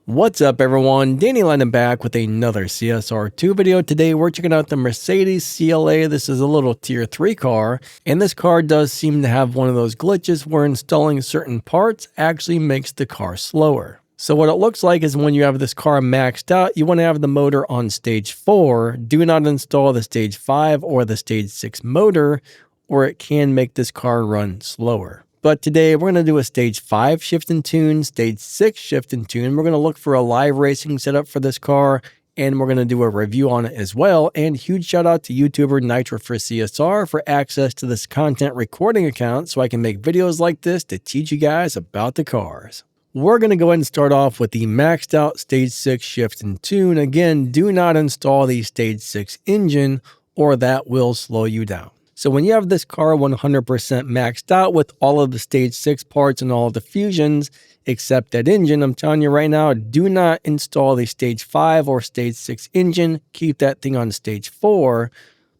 What's up everyone, Danny Lennon back with another CSR2 video. Today we're checking out the Mercades CLA. This is a little tier 3 car, and this car does seem to have one of those glitches where installing certain parts actually makes the car slower. So what it looks like is when you have this car maxed out, you want to have the motor on stage 4. Do not install the stage 5 or the stage 6 motor, or it can make this car run slower. But today we're going to do a stage 5 shift and tune, stage 6 shift and tune. We're going to look for a live racing setup for this car, and we're going to do a review on it as well. And huge shout out to YouTuber Nitro for CSR for access to this content recording account so I can make videos like this to teach you guys about the cars. We're going to go ahead and start off with the maxed out stage 6 shift and tune. Again, do not install the stage 6 engine or that will slow you down. So when you have this car 100% maxed out with all of the stage 6 parts and all of the fusions, except that engine, I'm telling you right now, do not install the stage 5 or stage 6 engine. Keep that thing on stage 4.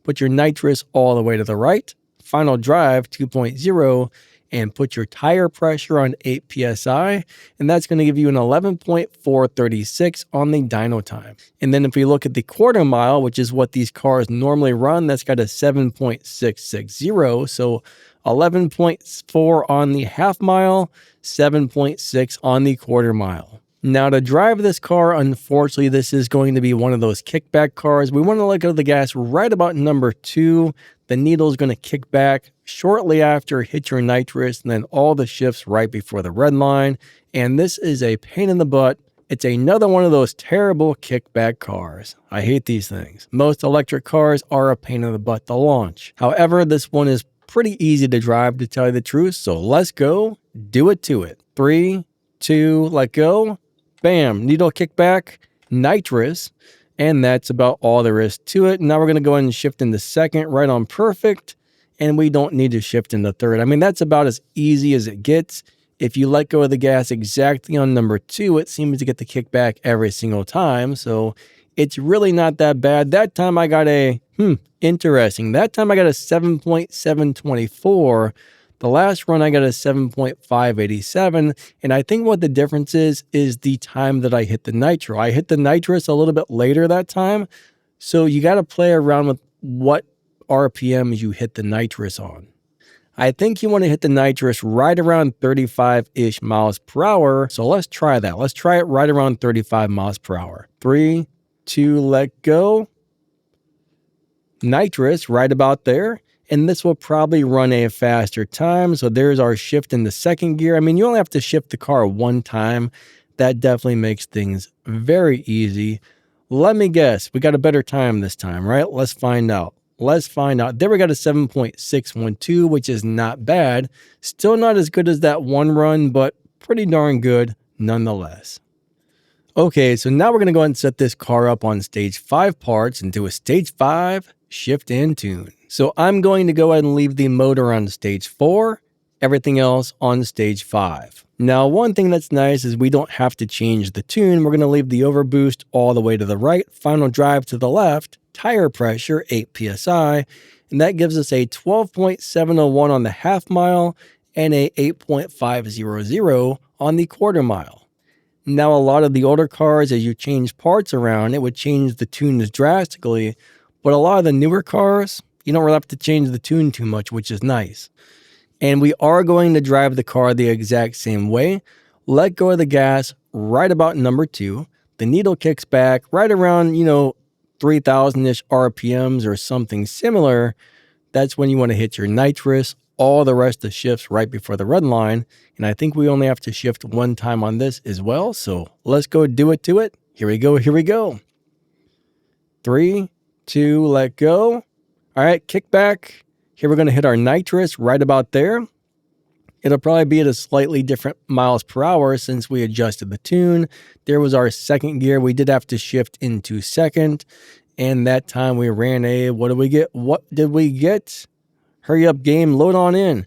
Put your nitrous all the way to the right. Final drive 2.0. And put your tire pressure on 8 psi, and that's going to give you an 11.436 on the dyno time. And then if we look at the quarter mile, which is what these cars normally run, that's got a 7.660, so 11.4 on the half mile, 7.6 on the quarter mile. Now to drive this car, unfortunately, this is going to be one of those kickback cars. We want to let go of the gas right about number 2. The needle is going to kick back shortly after hit your nitrous, and then all the shifts right before the red line. And this is a pain in the butt. It's another one of those terrible kickback cars. I hate these things. Most electric cars are a pain in the butt to launch. However, this one is pretty easy to drive, to tell you the truth. So let's go, do it to it. 3, 2, let go. Bam, needle kickback, nitrous. And that's about all there is to it. Now we're going to go ahead and shift into second right on perfect. And we don't need to shift into third. I mean, that's about as easy as it gets. If you let go of the gas exactly on number 2, it seems to get the kickback every single time. So it's really not that bad. That time I got a, interesting. That time I got a 7.724. The last run I got a 7.587, and I think what the difference is the time that I hit the nitro. I hit the nitrous a little bit later that time, so you got to play around with what RPMs you hit the nitrous on. I think you want to hit the nitrous right around 35-ish miles per hour, so let's try that. Let's try it right around 35 miles per hour. 3, 2, let go. Nitrous right about there. And this will probably run a faster time. So there's our shift in the second gear. I mean, you only have to shift the car one time. That definitely makes things very easy. Let me guess, we got a better time this time, right? Let's find out. Let's find out. There we got a 7.612, which is not bad. Still not as good as that one run, but pretty darn good nonetheless. Okay, so now we're going to go ahead and set this car up on stage 5 parts and do a stage 5 shift and tune. So I'm going to go ahead and leave the motor on stage 4, everything else on stage 5. Now, one thing that's nice is we don't have to change the tune. We're going to leave the overboost all the way to the right, final drive to the left, tire pressure 8 psi, and that gives us a 12.701 on the half mile and a 8.500 on the quarter mile. Now, a lot of the older cars, as you change parts around, it would change the tunes drastically, but a lot of the newer cars, you don't really have to change the tune too much, which is nice. And we are going to drive the car the exact same way. Let go of the gas right about number 2. The needle kicks back right around, 3,000-ish RPMs or something similar. That's when you want to hit your nitrous. All the rest of the shifts right before the red line. And I think we only have to shift one time on this as well. So let's go do it to it. Here we go. Here we go. 3, 2, let go. All right, kick back. Here we're going to hit our nitrous right about there. It'll probably be at a slightly different miles per hour since we adjusted the tune. There was our second gear. We did have to shift into second. And that time we ran a, what did we get? What did we get? Hurry up game, load on in.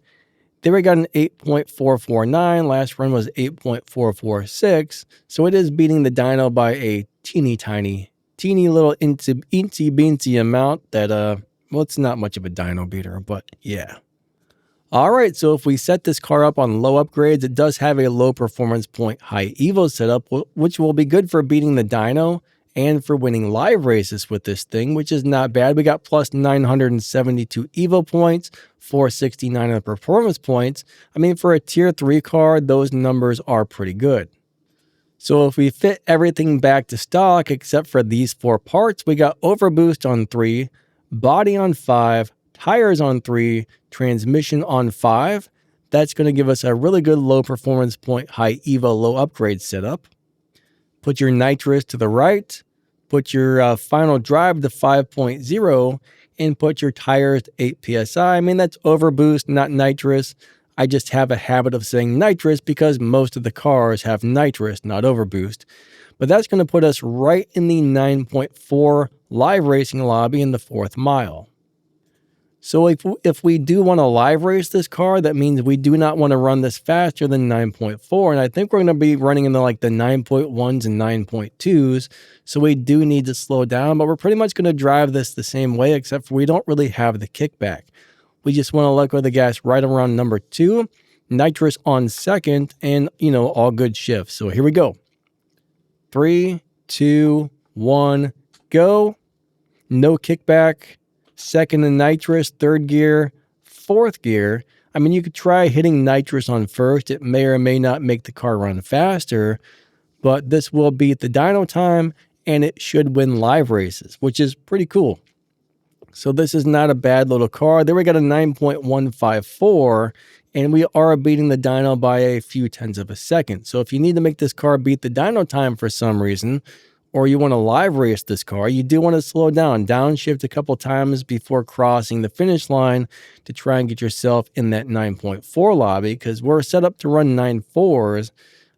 There we got an 8.449. Last run was 8.446. So it is beating the dyno by a teeny little incy beansy amount that, well, it's not much of a dyno beater, but yeah. All right, so if we set this car up on low upgrades, it does have a low performance point high evo setup, which will be good for beating the dyno and for winning live races with this thing, which is not bad. We got plus 972 evo points, 469 of the performance points. I mean, for a tier 3 car, those numbers are pretty good. So if we fit everything back to stock except for these 4 parts, we got overboost on 3, body on 5, tires on 3, transmission on 5. That's going to give us a really good low performance point, high EVO, low upgrade setup. Put your nitrous to the right, put your final drive to 5.0, and put your tires to 8 PSI. I mean, that's overboost, not nitrous. I just have a habit of saying nitrous because most of the cars have nitrous, not overboost. But that's going to put us right in the 9.4 live racing lobby in the 4th mile. So if we do want to live race this car, that means we do not want to run this faster than 9.4. And I think we're going to be running into like the 9.1s and 9.2s. So we do need to slow down, but we're pretty much going to drive this the same way, except for we don't really have the kickback. We just want to let go of the gas right around number 2, nitrous on 2nd, and, all good shifts. So here we go. 3, 2, 1, go. No kickback. 2nd and nitrous, 3rd gear, 4th gear. I mean, you could try hitting nitrous on 1st. It may or may not make the car run faster, but this will beat the dyno time and it should win live races, which is pretty cool. So this is not a bad little car. There we got a 9.154, and we are beating the dyno by a few tenths of a second. So if you need to make this car beat the dyno time for some reason, or you want to live race this car, you do want to slow down, downshift a couple times before crossing the finish line to try and get yourself in that 9.4 lobby, because we're set up to run 9.4s.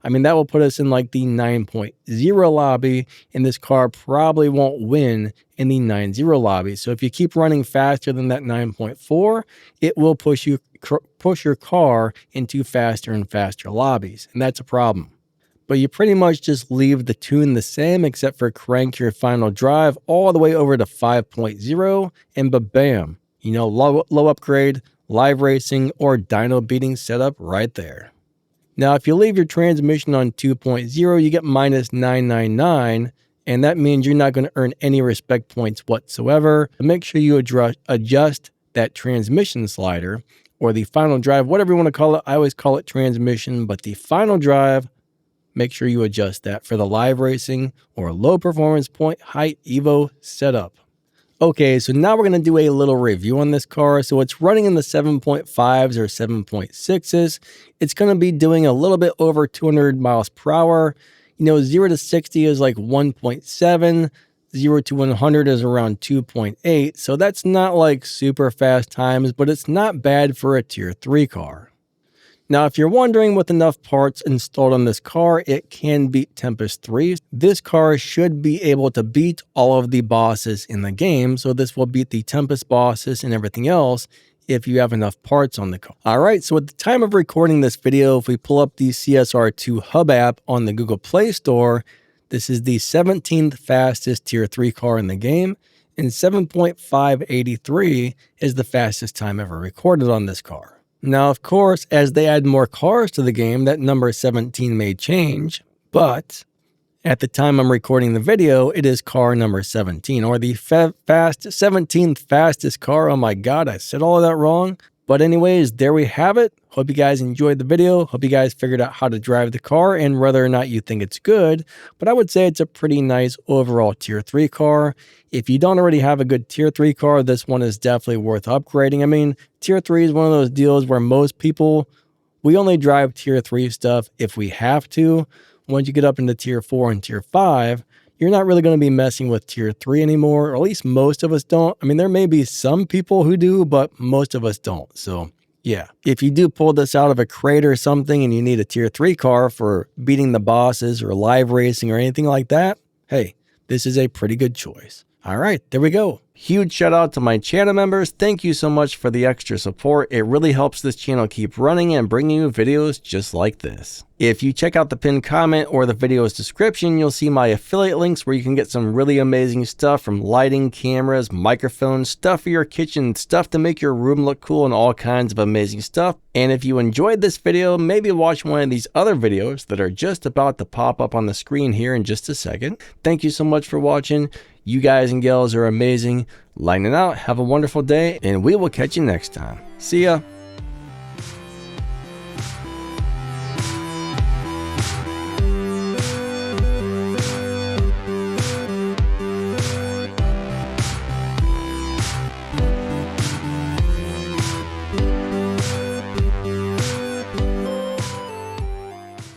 I mean, that will put us in like the 9.0 lobby, and this car probably won't win in the 9.0 lobby. So if you keep running faster than that 9.4, it will push your car into faster and faster lobbies, and that's a problem. But you pretty much just leave the tune the same except for crank your final drive all the way over to 5.0 and ba-bam, low upgrade, live racing, or dyno beating setup right there. Now, if you leave your transmission on 2.0, you get minus 999, and that means you're not going to earn any respect points whatsoever. Make sure you adjust that transmission slider or the final drive, whatever you want to call it. I always call it transmission, but the final drive, make sure you adjust that for the live racing or low performance point high evo setup. Okay, so now we're going to do a little review on this car. So it's running in the 7.5s or 7.6s. It's going to be doing a little bit over 200 miles per hour. 0 to 60 is like 1.7. 0 to 100 is around 2.8. So that's not like super fast times, but it's not bad for a tier 3 car. Now, if you're wondering, with enough parts installed on this car, it can beat Tempest 3. This car should be able to beat all of the bosses in the game, so this will beat the Tempest bosses and everything else if you have enough parts on the car. All right, so at the time of recording this video, if we pull up the CSR2 Hub app on the Google Play Store, this is the 17th fastest tier 3 car in the game, and 7.583 is the fastest time ever recorded on this car. Now, of course, as they add more cars to the game, that number 17 may change, but at the time I'm recording the video, it is car number 17, or the 17th fastest car. Oh my God, I said all of that wrong. But anyways, there we have it. Hope you guys enjoyed the video. Hope you guys figured out how to drive the car and whether or not you think it's good. But I would say it's a pretty nice overall tier 3 car. If you don't already have a good tier 3 car, this one is definitely worth upgrading. I mean, tier 3 is one of those deals where most people, we only drive tier 3 stuff if we have to. Once you get up into tier 4 and tier 5, you're not really going to be messing with tier 3 anymore, or at least most of us don't. I mean, there may be some people who do, but most of us don't. So yeah, if you do pull this out of a crate or something and you need a tier 3 car for beating the bosses or live racing or anything like that, hey, this is a pretty good choice. All right, there we go. Huge shout out to my channel members. Thank you so much for the extra support. It really helps this channel keep running and bringing you videos just like this. If you check out the pinned comment or the video's description, you'll see my affiliate links where you can get some really amazing stuff from lighting, cameras, microphones, stuff for your kitchen, stuff to make your room look cool, and all kinds of amazing stuff. And if you enjoyed this video, maybe watch one of these other videos that are just about to pop up on the screen here in just a second. Thank you so much for watching. You guys and gals are amazing. Lightning out, have a wonderful day, and we will catch you next time. See ya.